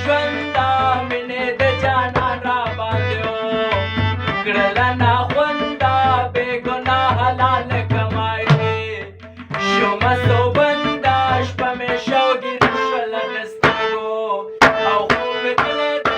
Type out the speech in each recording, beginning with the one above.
ژونده مینې د جانان را باندې کړله ناخونده بې ګناه حلال کمایي شومه سوبنده شپه مې شوګیره شوله د سترګو او خوب مې تللی دی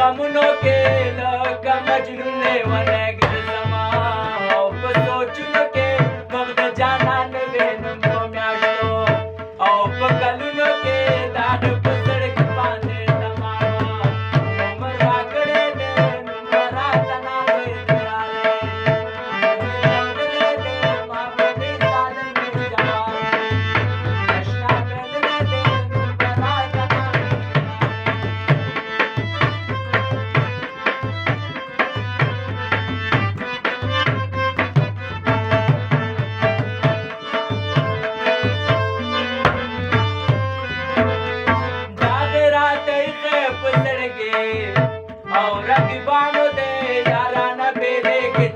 غمونو کې لکه مجنون لیونی ګرځمه او په سوچونو کې مخ د جانان وینم په میاشتو او په کلونو کې دا د په سړک باندې تمامه عمر راکړی دی نوم به راته ناوی دی راغلی دی ما په دې ظالم کې جواب اشنا پیدلی دی نوم به راته ناوی او رقیبانو دې یارانه بېلې کې